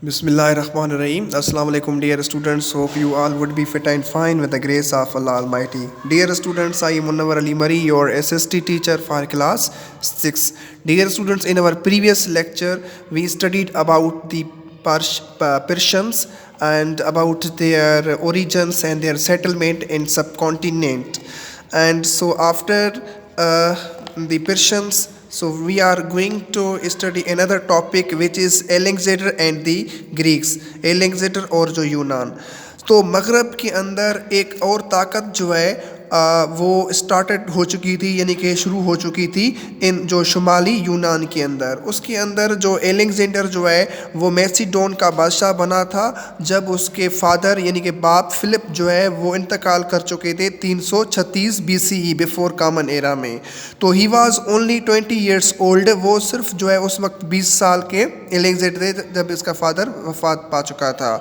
Bismillah ar-Rahman ar-Rahim. Assalamu alaikum dear students. Hope you all would be fit and fine with the grace of Allah Almighty. Dear students, I am Munawar Ali Mari, your SST teacher for class 6. Dear students, in our previous lecture, we studied about the Persians and about their origins and their settlement in subcontinent. And so after the Persians, so we are going to study another topic which is Alexander and the Greeks, Alexander और जो यूनान. तो मगरब के अंदर एक और ताकत जो है वो स्टार्टेड हो चुकी थी, यानी कि शुरू हो चुकी थी इन जो शुमाली यूनान के अंदर. उसके अंदर जो अलेक्जेंडर जो है वो मैसिडोन का बादशाह बना था जब उसके फादर यानी कि बाप फिलिप जो है वो इंतकाल कर चुके थे 336 BCE बिफोर कॉमन एरा में. तो he was only 20 years old. वो सिर्फ जो है उस वक्त 20 साल के अलेक्जेंडर थे जब इसका फादर वफात पा चुका था.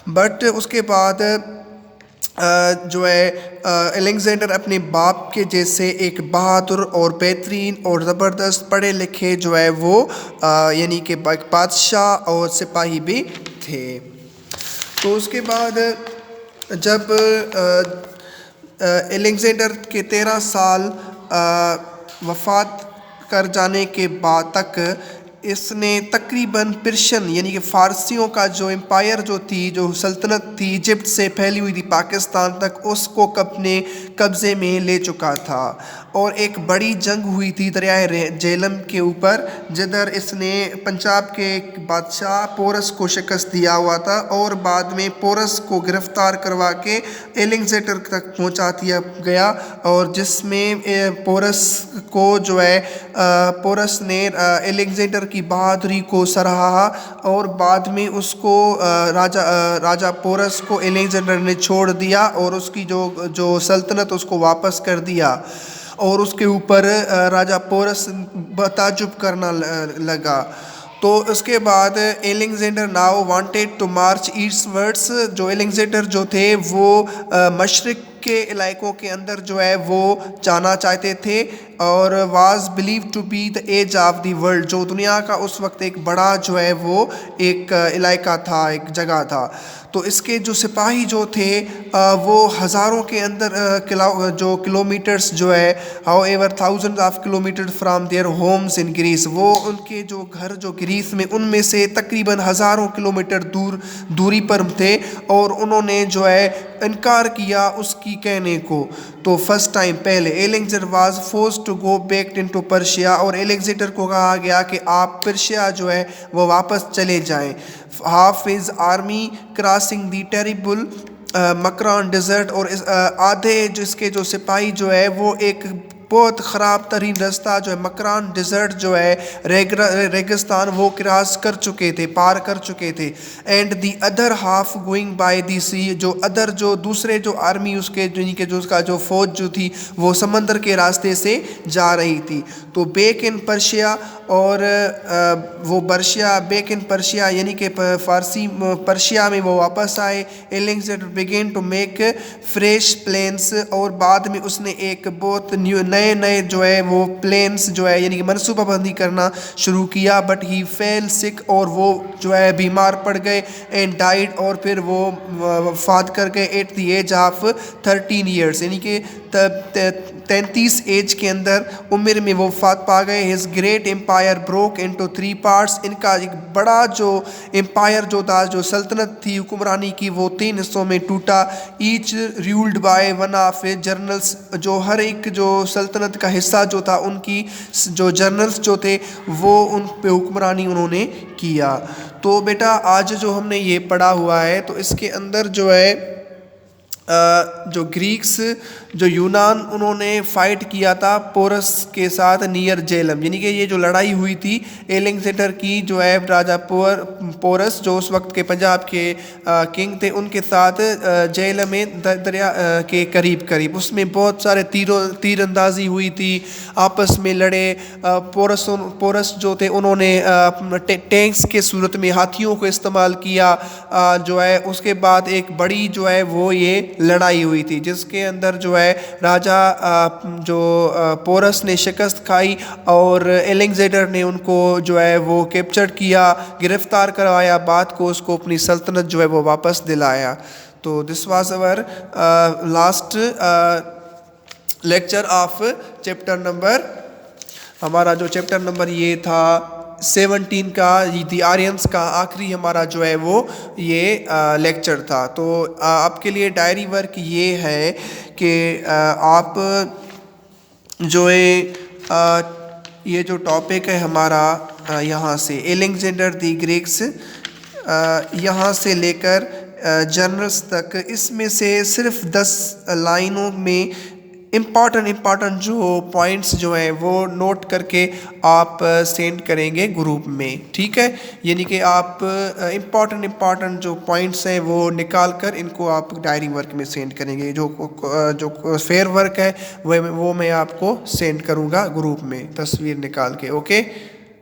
बट उसके बाद जो है अलेक्जेंडर अपने बाप के जैसे एक बहादुर और बेहतरीन और ज़बरदस्त पढ़े लिखे जो है वो यानी कि बादशाह और सिपाही भी थे. तो उसके बाद जब अलेक्जेंडर के 13 साल वफ़ात कर जाने के बाद तक इसने तकरीबन पर्शियन यानी कि फ़ारसियों का जो एम्पायर जो थी, जो सल्तनत थी इजिप्ट से फैली हुई थी पाकिस्तान तक, उसको अपने कब्ज़े में ले चुका था. और एक बड़ी जंग हुई थी दरियाए झेलम के ऊपर जिधर इसने पंजाब के बादशाह पोरस को शिकस्त दिया हुआ था और बाद में पोरस को गिरफ़्तार करवा के अलेक्जेंडर तक पहुंचा दिया गया. और जिसमें पोरस को जो है पोरस ने अलेक्जेंडर की बहादुरी को सराहा और बाद में उसको राजा पोरस को अलेक्जेंडर ने छोड़ दिया और उसकी जो सल्तनत उसको वापस कर दिया. और उसके ऊपर राजा पोरस ताजुब करना लगा. तो उसके बाद Alexander now wanted to march eastwards. जो अलेक्जेंडर जो थे वो मशरिक़ के इलाकों के अंदर जो है वो जाना चाहते थे और was believe to be the as of the world. जो दुनिया का उस वक्त एक बड़ा जो है वो एक इलाका था, एक जगह था. तो इसके जो सिपाही जो थे वो हज़ारों के अंदर जो किलोमीटर्स जो है however thousand of kilometre from their homes in Greece, वो उनके जो घर जो ग्रीस में उनमें से तकरीबन हज़ारों किलोमीटर दूरी पर थे और उन्होंने जो है इनकार किया उसकी कहने को. तो फर्स्ट टाइम पहले Alexander was force to go back into Persia और अलेक्जेंडर को कहा गया कि आप पर्शिया जो है वो वापस चले जाएं. Half his army crossing the terrible Makran desert. और आधे जिसके जो सिपाही जो है वो एक बहुत ख़राब तरीन रास्ता जो है मकरान डिज़र्ट जो है रेगिस्तान वो क्रॉस कर चुके थे, पार कर चुके थे. And the other half going by the sea. जो अदर जो दूसरे जो आर्मी उसके जो उसका जो फ़ौज जो थी वो समंदर के रास्ते से जा रही थी. तो बेक इन पर्शिया और वो पर्शिया बेक इन पर्शिया यानी कि फ़ारसी पर्शिया में वो वापस आए. Alexander began to make fresh plans और बाद में उसने एक बहुत नए जो है वो प्लेन्स जो है यानी कि मनसूबाबंदी करना शुरू किया. बट ही फेल सिक और वो जो है बीमार पड़ गए एंड डाइड और फिर वो वफात कर गए at the as of 13 years यानी कि 33 एज के अंदर उम्र में वो वफात पा गए. His great empire broke into 3 parts. इनका एक बड़ा जो एम्पायर जो था, जो सल्तनत थी हुक्मरानी की, वो 3 हिस्सों में टूटा. Each ruled by one of generals. जो हर एक जो सल्तनत का हिस्सा जो था उनकी जो जनरल्स जो थे वो उन पे हुक्मरानी उन्होंने किया. तो बेटा आज जो हमने ये पढ़ा हुआ है तो इसके अंदर जो है जो ग्रीक्स जो यूनान उन्होंने फ़ाइट किया था पोरस के साथ नियर झेलम. यानी कि ये जो लड़ाई हुई थी अलेक्जेंडर की जो है राजा पोरस जो उस वक्त के पंजाब के किंग थे उनके साथ झेलम में दरिया के करीब उसमें बहुत सारे तीरंदाजी हुई थी, आपस में लड़े. पोरस जो थे उन्होंने टैंक्स के सूरत में हाथियों को इस्तेमाल किया जो है. उसके बाद एक बड़ी जो है वो ये लड़ाई हुई थी जिसके अंदर जो है है राजा जो पोरस ने शिकस्त खाई और एलेक्जेंडर ने उनको जो है वो कैप्चर किया, गिरफ्तार करवाया, बाद को उसको अपनी सल्तनत जो है वो वापस दिलाया। तो this was our last lecture of chapter number, हमारा जो चैप्टर नंबर ये था 17 का, दी आर्यंस का आखिरी हमारा जो है वो ये लेक्चर था। तो आपके लिए डायरी वर्क ये है कि आप जो है ये जो टॉपिक है हमारा यहाँ से एलेक्जेंडर दी ग्रेक्स यहाँ से लेकर जनरल्स तक, इसमें से सिर्फ 10 लाइनों में इम्पॉर्टेंट जो पॉइंट्स जो हैं वो नोट करके आप सेंड करेंगे ग्रुप में, ठीक है। यानी कि आप इम्पॉर्टेंट जो पॉइंट्स हैं वो निकाल कर इनको आप डायरी वर्क में सेंड करेंगे। जो फेयर वर्क है वो मैं आपको सेंड करूँगा ग्रुप में तस्वीर निकाल के, ओके।